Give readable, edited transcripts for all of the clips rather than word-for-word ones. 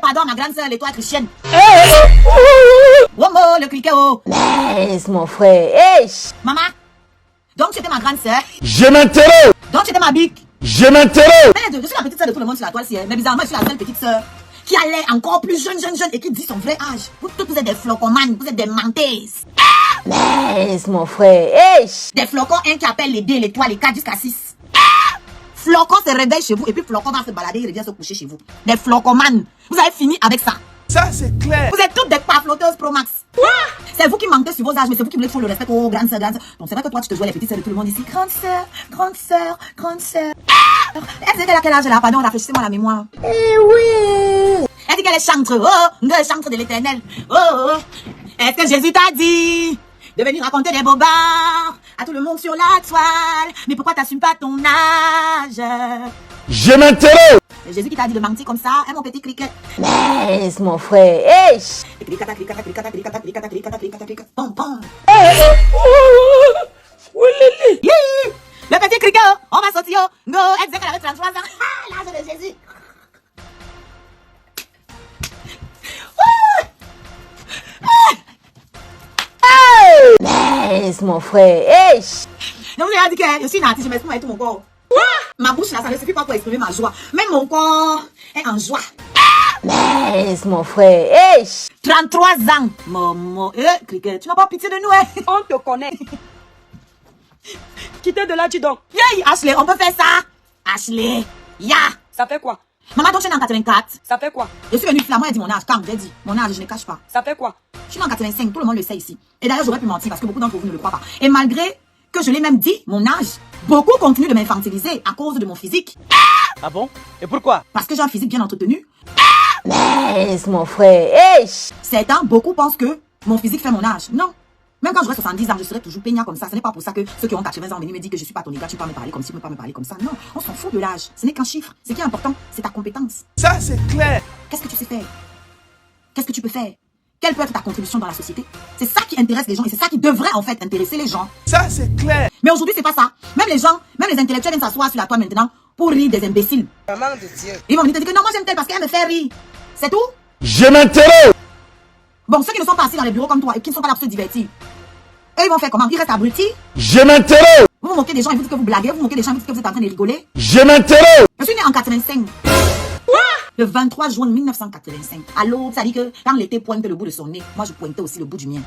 pardon à ma grande sœur, l'étoile chrétienne. Womo, le cliquet, oh. Laisse mon frère. Hey. Maman, donc tu étais ma grande sœur. Je m'interroge. Donc tu étais ma bique. Je m'interroge. Mais je suis la petite sœur de tout le monde sur la toile, mais bizarrement, je suis la seule petite sœur qui a l'air encore plus jeune et qui dit son vrai âge. Vous toutes, vous êtes des flocomanes, vous êtes des menteuses. Laisse mon frère. Hey. Des flocons, un qui appelle les 2, les 3, les 4 jusqu'à 6. Flocon se réveille chez vous et puis flocon va se balader, il revient se coucher chez vous. Des flocomanes. Vous avez fini avec ça. Ça, c'est clair. Vous êtes toutes des flotteuses pro max. C'est vous qui mentez sur vos âges, mais c'est vous qui voulez toujours le respect aux grandes sœurs, grandes sœurs. Donc c'est vrai que toi, tu te joues les petites sœurs de tout le monde ici. Grande sœur, grande sœur, grande sœur. Elle dit qu'elle a quel âge là? Pardon, rafraîchissez-moi la mémoire. Eh oui. Elle dit qu'elle est chantre. Oh, elle est chantre de l'éternel. Oh. Est-ce que Jésus t'a dit de venir raconter des bobards à tout le monde sur la toile? Mais pourquoi t'assumes pas ton âge? Je m'interroge. C'est Jésus qui t'a dit de mentir comme ça, hein, mon petit criquet? Laisse mon frère. Hey. Clicata. Pom, pom. Le petit criquet, on va sortir. Go, exact, elle avait 33 ans. Ah, l'âge de Jésus. Laisse mon frère. Hey. Donc, je dit que je suis une artiste, je m'exprime avec tout mon corps. Ma bouche là, ça ne suffit pas pour exprimer ma joie. Même mon corps est en joie. Laisse mon frère. Hey. 33 ans. Momo. Cricket, tu n'as pas pitié de nous, hein? On te connaît. Quittez de là, dis donc. Yay, Ashley, on peut faire ça? Ashley, ya. Ça fait quoi? Maman, donc je suis née en 84. Ça fait quoi? Je suis venue flamand, elle dit mon âge. Quand j'ai dit mon âge, je ne cache pas. Ça fait quoi? Je suis née en 85, tout le monde le sait ici. Et d'ailleurs, j'aurais pu mentir parce que beaucoup d'entre vous ne le croient pas. Et malgré que je l'ai même dit, mon âge, beaucoup continuent de m'infantiliser à cause de mon physique. Ah bon? Et pourquoi? Parce que j'ai un physique bien entretenu. Laisse mon frère. Hey. Certains, beaucoup pensent que mon physique fait mon âge. Non. Même quand j'aurai 70 ans, je serai toujours peignant comme ça. Ce n'est pas pour ça que ceux qui ont 80 ans me disent que je suis pas ton égal, tu peux pas me parler comme ci, tu peux pas me parler comme ça. Non, on s'en fout de l'âge. Ce n'est qu'un chiffre. Ce qui est important, c'est ta compétence. Ça, c'est clair. Qu'est-ce que tu sais faire? Qu'est-ce que tu peux faire? Quelle peut être ta contribution dans la société? C'est ça qui intéresse les gens et c'est ça qui devrait en fait intéresser les gens. Ça, c'est clair. Mais aujourd'hui, c'est pas ça. Même les gens, même les intellectuels viennent s'asseoir sur la toile maintenant pour rire des imbéciles. Maman de Dieu. Ils vont venir te dire que non, moi j'aime tel parce qu'elle me fait rire. C'est tout? Je m'interroge. Bon, ceux qui ne sont pas assis dans les bureaux comme toi et qui ne sont pas là pour se divertir, eux, ils vont faire comment? Ils restent abrutis? Je m'interroge. Vous vous moquez des gens et vous dites que vous blaguez, vous moquez des gens et vous dites que vous êtes en train de rigoler. Je m'interroge. Je suis né en 85. Le 23 juin 1985. Allô, ça dit que quand l'été pointe le bout de son nez, moi je pointais aussi le bout du mien.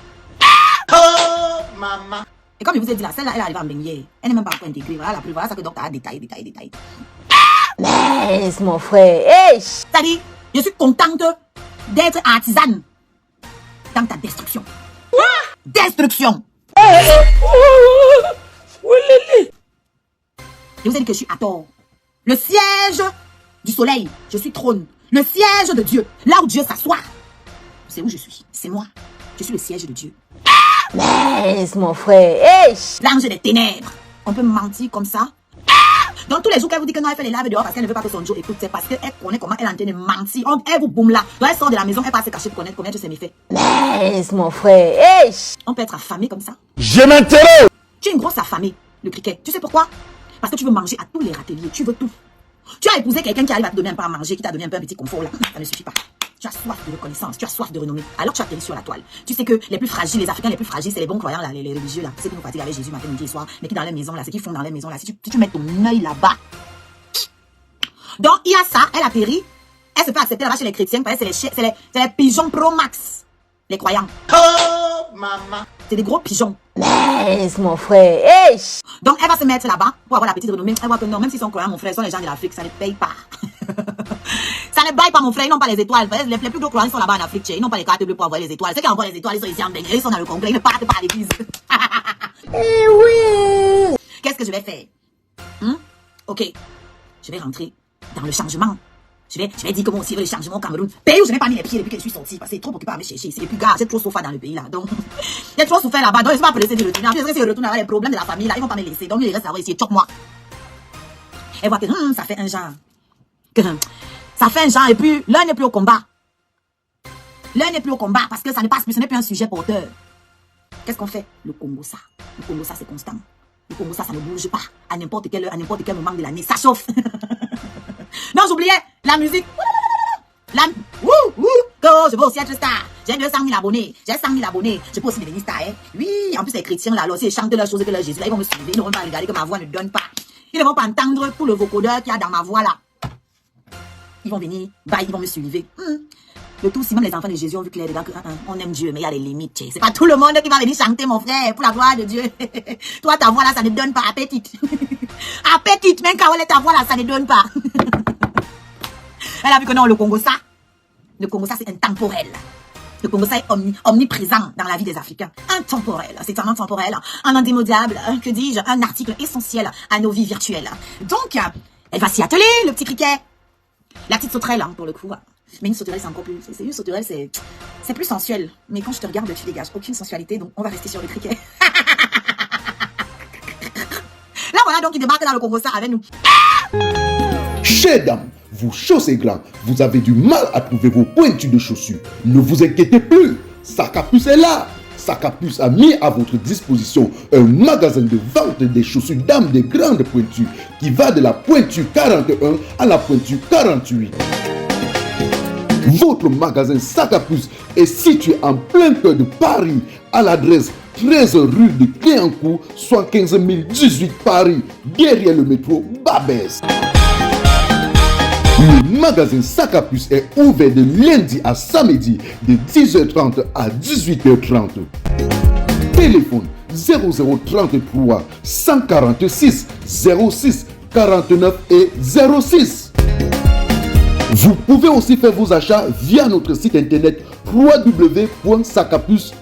Oh, maman. Et comme je vous ai dit là, celle-là, elle arrive en baigner. Elle n'est même pas encore intégrée. Voilà la preuve. Voilà ça que docteur a détaillé. Laisse mon frère. Hey. Ça dit, je suis contente d'être artisane dans ta destruction. Destruction. Je vous ai dit que je suis à tort. Le siège du soleil, je suis trône. Le siège de Dieu, là où Dieu s'assoit. C'est où je suis. C'est moi. Je suis le siège de Dieu. Laisse mon frère. Hey. L'ange des ténèbres. On peut mentir comme ça. Donc tous les jours qu'elle vous dit que non, elle fait les laves dehors parce qu'elle ne veut pas que son Joe écoute, c'est parce qu'elle connaît comment elle est en train de mentir. Elle vous boum là. Donc elle sort de la maison, elle va se cacher pour connaître ses méfaits. Laisse mon frère. Hey. On peut être affamé comme ça. Je m'interroge. Tu es une grosse affamée, le cricket. Tu sais pourquoi? Parce que tu veux manger à tous les râteliers. Tu veux tout. Tu as épousé quelqu'un qui arrive à te donner un peu à manger, qui t'a donné un peu un petit confort là. Ça ne suffit pas. Tu as soif de reconnaissance, tu as soif de renommée. Alors tu atterris sur la toile. Tu sais que les plus fragiles, les Africains les plus fragiles, c'est les bons croyants là, les religieux là. Ceux qui nous fatiguent avec Jésus matin, midi et soir, mais qui dans les maisons là, ceux qui font dans les maisons là. Si tu mets ton œil là-bas. Donc il y a ça, elle atterrit. Elle se fait accepter là-bas chez les chrétiens parce que c'est les pigeons pro max. Les croyants. Oh, maman. C'est des gros pigeons. Laisse mon frère. Hey. Donc elle va se mettre là-bas pour avoir la petite renommée. Elle voit que non, même s'ils sont croyants, mon frère, sont les gens de l'Afrique, ça ne paye pas. Ça ne baille pas mon frère, ils n'ont pas les étoiles. Les plus gros croyants sont là-bas en Afrique, ils n'ont pas les cartes bleues pour avoir les étoiles. Ceux qui envoient les étoiles, ils sont ici en Bengue, ils sont dans le Congrès, ils ne partent pas à l'église. Eh oui. Qu'est-ce que je vais faire? Ok, je vais rentrer dans le changement. Je vais dire comment aussi le changement au Cameroun. Pays où je n'ai pas mis les pieds depuis que je suis sortie. Parce que c'est trop occupé à me chercher ici. Et puis, gars, j'ai trop souffert dans le pays là. Donc, j'ai trop souffert là-bas. Donc, je ne suis pas pressée de retourner. Après, si je retourne avec les problèmes de la famille là, ils vont pas me laisser. Donc, ils restent là-bas ici. Choque-moi. Elle voit que ça fait un genre. Ça fait un genre. Et puis, l'un n'est plus au combat. L'un n'est plus au combat parce que ça ne passe plus. Ce n'est plus un sujet porteur. Qu'est-ce qu'on fait? Le Congo, ça. Le Congo, ça, c'est constant. Le Congo, ça ne bouge pas. À n'importe quel moment de l'année. Ça chauffe. Non, j'oubliais la musique. Là, go, je veux aussi être star. J'ai 200 000 abonnés. J'ai 100 000 abonnés. Je peux aussi devenir star. Hein. Oui, en plus, les chrétiens, là, alors, si ils chantent leurs choses que leur Jésus, là, ils vont me suivre. Ils ne vont pas regarder que ma voix ne donne pas. Ils ne vont pas entendre tout le vocodeur qu'il y a dans ma voix, là. Ils vont venir, bah, ils vont me suivre. Le tout, si même les enfants de Jésus ont vu clair dedans que on aime Dieu, mais il y a des limites. C'est pas tout le monde qui va venir chanter, mon frère, pour la gloire de Dieu. Toi, ta voix là, ça ne donne pas appétit. Appétit, même quand elle est ta voix là, ça ne donne pas. Elle a vu que non, le Congo, ça, c'est intemporel. Le Congo, ça est omniprésent dans la vie des Africains. Intemporel, c'est un intemporel, un indémodable, que dis-je, un article essentiel à nos vies virtuelles. Donc, elle va s'y atteler, le petit criquet. La petite sauterelle, hein, pour le coup. Mais une sauterelle, c'est encore plus... C'est une sauterelle, c'est plus sensuel. Mais quand je te regarde, tu dégages aucune sensualité, donc on va rester sur le criquet. Là, voilà, donc, il débarque dans le Congo, ça, avec nous. Chers dames, vos chausses glands, vous avez du mal à trouver vos pointures de chaussures. Ne vous inquiétez plus, Sacapus est là. Sacapus a mis à votre disposition un magasin de vente des chaussures dames de grandes pointures qui va de la pointure 41 à la pointure 48. Votre magasin Sacapus est situé en plein cœur de Paris à l'adresse 13 rue de Cléancourt, soit 15 018 Paris, derrière le métro Babès. Le magasin Sacapus est ouvert de lundi à samedi de 10h30 à 18h30. Téléphone 0033 146 06 49 et 06. Vous pouvez aussi faire vos achats via notre site internet www.sacapus.fr.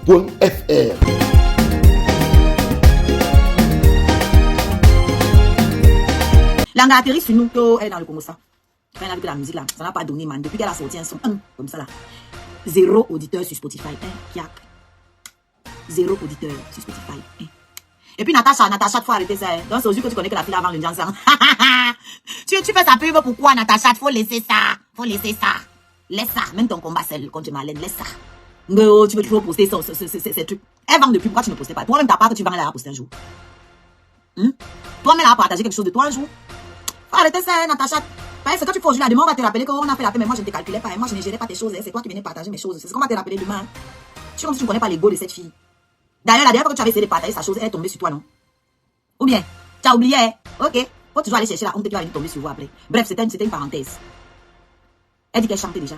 L'anga atterrit sur nous, elle est dans le Congo, ça. Quand elle a vu que la musique, là, ça n'a pas donné, man. Depuis qu'elle a sorti un son, comme ça, là. 0 auditeur sur Spotify, Kiak. 0 auditeur sur Spotify, Et puis, Natacha, il faut arrêter ça, Donc, c'est aux yeux que tu connais que la fille avant le Jansan. tu fais sa pub, pourquoi, Natacha? Faut laisser ça. Laisse ça. Même ton combat, celle contre Marlène, laisse ça. Non, tu veux toujours poster ces trucs. Elle vend depuis, pourquoi tu ne postais pas? Toi-même, ta part que tu vends, elle a posté un jour. Toi-même, elle a partagé quelque chose de toi un jour. Faut arrêter ça, Natacha. C'est quand tu fais aujourd'hui là, demain, on va te rappeler qu'on a fait la paix, mais moi, je ne te calculais pas. Moi, je ne gérais pas tes choses. C'est toi qui venais partager mes choses. C'est ce qu'on va te rappeler demain. Tu comme si tu ne connais pas l'ego de cette fille. D'ailleurs, la dernière fois que tu avais essayé de partager sa chose, elle est tombée sur toi, non? Ou bien, tu as oublié, ok. Faut toujours aller chercher la honte qui va venir tomber sur vous après. Bref, c'était une parenthèse. Elle dit qu'elle chantait déjà.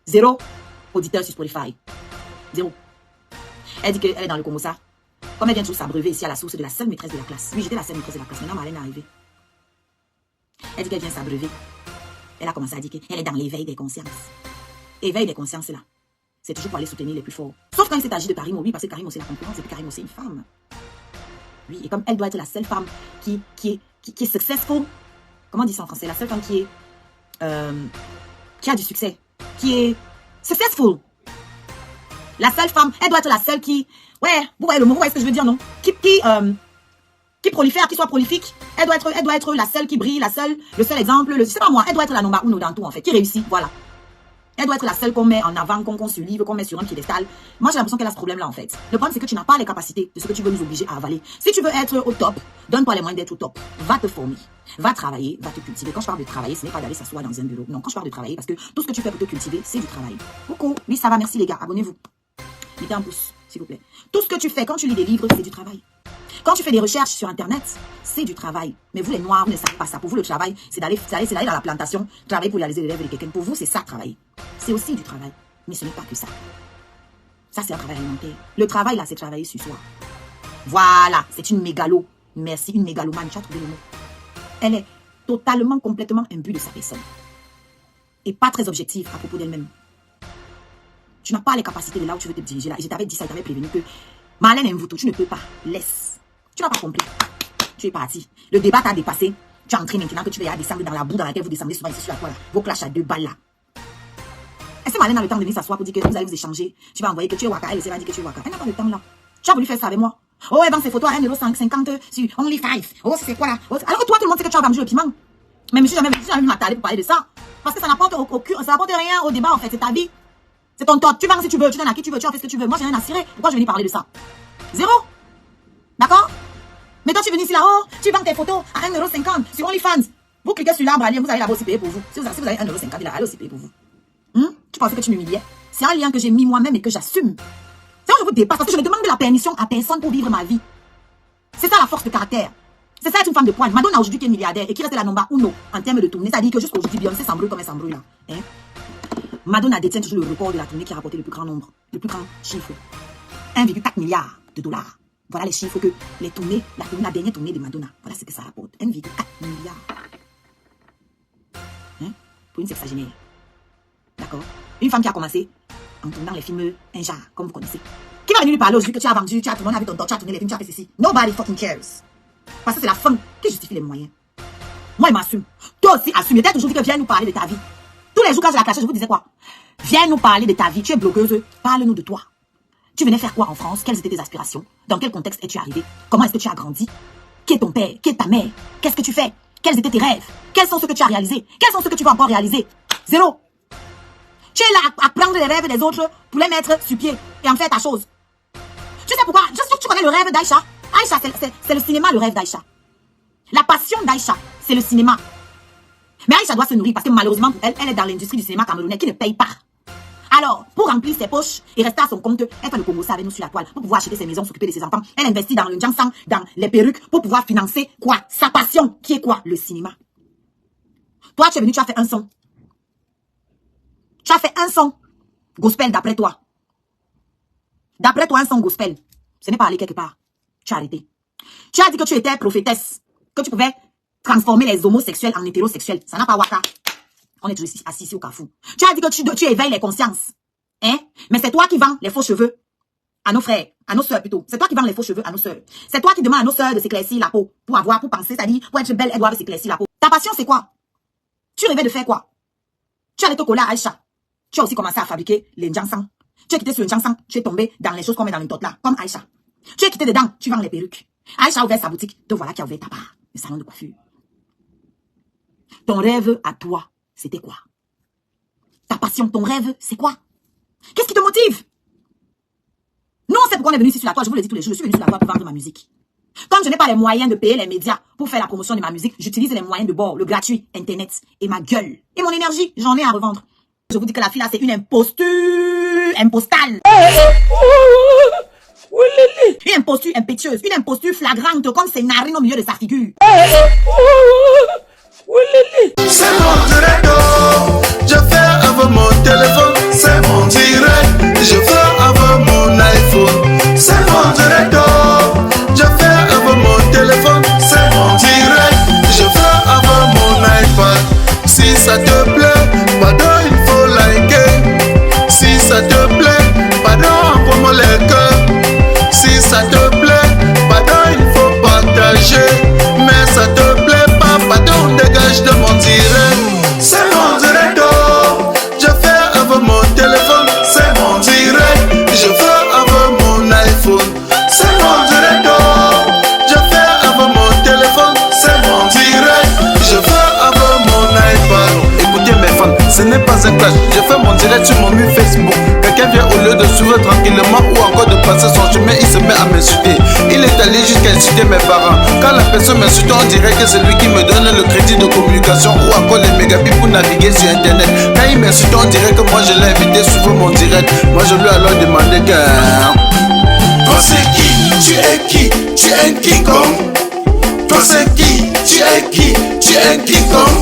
0 auditeur sur Spotify. 0. Elle dit qu'elle est dans le Congo, ça. Comme elle vient toujours s'abreuver ici à la source de la seule maîtresse de la classe. Oui, j'étais la seule maîtresse de la classe. Maintenant, Marlène est arrivée. Elle dit qu'elle vient s'abreuver. Elle a commencé à dire qu'elle est dans l'éveil des consciences. Éveil des consciences, là. C'est toujours pour aller soutenir les plus forts. Sauf quand il s'est agi de Karimo, oui, parce que Karimo, c'est la concurrence, et puis Karimo, c'est une femme. Oui, et comme elle doit être la seule femme qui est successful. Comment on dit ça en français? La seule femme qui a du succès. Qui est successful. La seule femme, elle doit être la seule qui... Ouais, vous voyez le mot, vous voyez ce que je veux dire, non? Qui prolifère, qui soit prolifique. Elle doit être la seule qui brille, le seul exemple, c'est pas moi, elle doit être la number uno dans tout en fait, qui réussit, voilà. Elle doit être la seule qu'on met en avant, qu'on se livre, qu'on met sur un piédestal. Moi, j'ai l'impression qu'elle a ce problème-là, en fait. Le problème, c'est que tu n'as pas les capacités de ce que tu veux nous obliger à avaler. Si tu veux être au top, donne-toi les moyens d'être au top. Va te former, va travailler, va te cultiver. Quand je parle de travailler, ce n'est pas d'aller s'asseoir dans un bureau. Non, quand je parle de travailler, parce que tout ce que tu fais pour te cultiver, c'est du travail. Coucou, oui, ça va, merci les gars, abonnez-vous. Mettez un pouce, s'il vous plaît. Tout ce que tu fais quand tu lis des livres, c'est du travail. Quand tu fais des recherches sur Internet, c'est du travail. Mais vous, les Noirs, vous ne savez pas ça. Pour vous, le travail, c'est d'aller dans la plantation, travailler pour réaliser les rêves de quelqu'un. Pour vous, c'est ça, travailler. C'est aussi du travail. Mais ce n'est pas que ça. Ça, c'est un travail alimentaire. Le travail, là, c'est travailler sur soi. Voilà, c'est une mégalo. Merci, une mégalomane. Tu as trouvé le mot. Elle est totalement, complètement imbue de sa personne. Et pas très objective à propos d'elle-même. Tu n'as pas les capacités de là où tu veux te diriger là. Et je t'avais dit ça, je t'avais prévenu que Marlène Mvuto, tu ne peux pas. Laisse. Tu n'as pas compris. Tu es parti. Le débat t'a dépassé. Tu es entré maintenant que tu vas descendre dans la boue dans laquelle vous descendez souvent ici sur la toile. Vos clashs à 2 balles là. Est-ce que Marlène a le temps de venir s'asseoir pour dire que vous allez vous échanger? Tu vas envoyer que tu es Waka. Elle aussi va dire que tu es Waka. Elle n'a pas le temps là. Tu as voulu faire ça avec moi. Oh, elle vend ses photos à 1,50€ sur Only5. Oh, c'est quoi là? Oh, alors que toi, tout le monde sait que tu as vendu le piment. Mais je ne suis jamais venu m'attarder pour parler de ça. Parce que ça n'apporte rien au débat en fait. C'est ta vie. C'est ton top. Tu vends si tu veux. Tu donnes à qui tu veux. Tu en fais ce que tu veux. Moi, j'ai rien à cirer. Pourquoi je vais venir parler de ça? 0. D'accord? Mais toi, tu viens ici là, oh, tu vends tes photos à 1,50€ sur OnlyFans. Vous cliquez sur l'arbre à lire, vous allez là-bas aussi payer pour vous. Si vous avez 1,50€, il allez aussi payer pour vous. pensais que tu m'humiliais. C'est un lien que j'ai mis moi-même et que j'assume. C'est où je vous dépasse parce que je ne demande la permission à personne pour vivre ma vie. C'est ça la force de caractère. C'est ça être une femme de pointe. Madonna aujourd'hui qui est milliardaire et qui reste la number uno en termes de tournée. C'est-à-dire que jusqu'aujourd'hui, Beyoncé s'embrouille comme elle s'embrouille là. Hein? Madonna détient toujours le record de la tournée qui a rapporté le plus grand nombre, le plus grand chiffre. 1,4 milliard de dollars. Voilà les chiffres que les tournées, la dernière tournée de Madonna, voilà ce que ça rapporte. 1,4 milliard. Hein? Pour une sexagénaire. D'accord? Une femme qui a commencé en tournant les films Inja, comme vous connaissez. Qui va venir lui parler aujourd'hui que tu as vendu, tu as tourné avec ton dos, tu as tourné les films, tu as fait ceci. Nobody fucking cares. Parce que c'est la femme qui justifie les moyens. Moi, il m'assume. Toi aussi, assume. T'as toujours dit que viens nous parler de ta vie. Tous les jours, quand j'ai la clashée, je vous disais quoi? Viens nous parler de ta vie. Tu es blogueuse. Parle-nous de toi. Tu venais faire quoi en France? Quelles étaient tes aspirations? Dans quel contexte es-tu arrivé? Comment est-ce que tu as grandi? Qui est ton père? Qui est ta mère? Qu'est-ce que tu fais? Quels étaient tes rêves? Quels sont ceux que tu as réalisés? Quels sont ceux que tu vas encore réaliser? Zéro. Tu es là à prendre les rêves des autres pour les mettre sur pied et en faire ta chose. Tu sais pourquoi? Je sais que tu connais le rêve d'Aïcha. Aïcha, c'est le cinéma, le rêve d'Aïcha. La passion d'Aïcha, c'est le cinéma. Mais Aïcha doit se nourrir parce que malheureusement, elle est dans l'industrie du cinéma camerounais qui ne paye pas. Alors, pour remplir ses poches et rester à son compte, elle fait le Congo, ça avec nous sur la toile, pour pouvoir acheter ses maisons, s'occuper de ses enfants. Elle investit dans le Jiangsang, dans les perruques, pour pouvoir financer quoi? Sa passion, qui est quoi? Le cinéma. Toi, tu es venu, tu as fait un son. Tu as fait un son gospel d'après toi. D'après toi, un son gospel. Ce n'est pas allé quelque part. Tu as arrêté. Tu as dit que tu étais prophétesse, que tu pouvais transformer les homosexuels en hétérosexuels. Ça n'a pas waka. On est toujours assis au Carrefour. Tu as dit que tu éveilles les consciences. Hein? Mais c'est toi qui vends les faux cheveux à nos frères, à nos sœurs plutôt. C'est toi qui vends les faux cheveux à nos sœurs. C'est toi qui demandes à nos sœurs de s'éclaircir la peau. Pour penser, c'est-à-dire, pour être belle, elles doivent s'éclaircir la peau. Ta passion, c'est quoi? Tu rêvais de faire quoi? Tu allais te coller à Aïcha. Tu as aussi commencé à fabriquer les Jiangsang. Tu es quitté sur le Jiangsang. Tu es tombé dans les choses qu'on met dans une tote là, comme Aïcha. Tu es quitté dedans. Tu vends les perruques. Aïcha a ouvert sa boutique. Te voilà qui a ouvert ta part. Le salon de coiffure. Ton rêve à toi, c'était quoi? Ta passion, ton rêve, c'est quoi? Qu'est-ce qui te motive? Nous, on sait pourquoi on est venu ici sur la toile. Je vous le dis tous les jours. Je suis venu sur la toile pour vendre ma musique. Comme je n'ai pas les moyens de payer les médias pour faire la promotion de ma musique, j'utilise les moyens de bord, le gratuit, Internet et ma gueule. Et mon énergie, j'en ai à revendre. Je vous dis que la fille là, c'est une imposture impostale. Une imposture impétueuse, une imposture flagrante comme ses narines au milieu de sa figure. C'est mon direct, je fais avec mon téléphone. C'est mon direct, je fais avec mon iPhone. C'est mon direct, je fais avec mon téléphone. C'est mon direct, je fais avec mon iPad. Si ça te plaît, pardon, il faut liker. Si ça te plaît, pardon, envoie-moi les cœurs. Si ça te plaît, pardon, il faut partager. Mais ça te plaît pas, pardon, dégage de mon direct. C'est mon direct, je fais avec mon téléphone. C'est mon direct, je fais avec mon iPhone. C'est mon direct, je fais avec mon téléphone. C'est mon direct, je fais avec mon iPad. Écoutez mes fans, ce n'est pas un clash. Je fais mon direct sur mon mur Facebook. Quelqu'un vient au lieu de suivre tranquillement ou encore de passer son chemin, il se met à m'insulter. Il est allé jusqu'à insulter mes parents. Quand la personne m'insulte, on dirait que c'est lui qui me donne le crédit de communication ou encore les mégabits pour naviguer sur internet. Quand il m'insulte, on dirait que moi je l'ai invité sur mon direct. Moi je lui ai alors demandé que... Toi c'est qui? Tu es qui? Tu es un King Kong? Toi c'est qui? Tu es qui? Tu es un King Kong?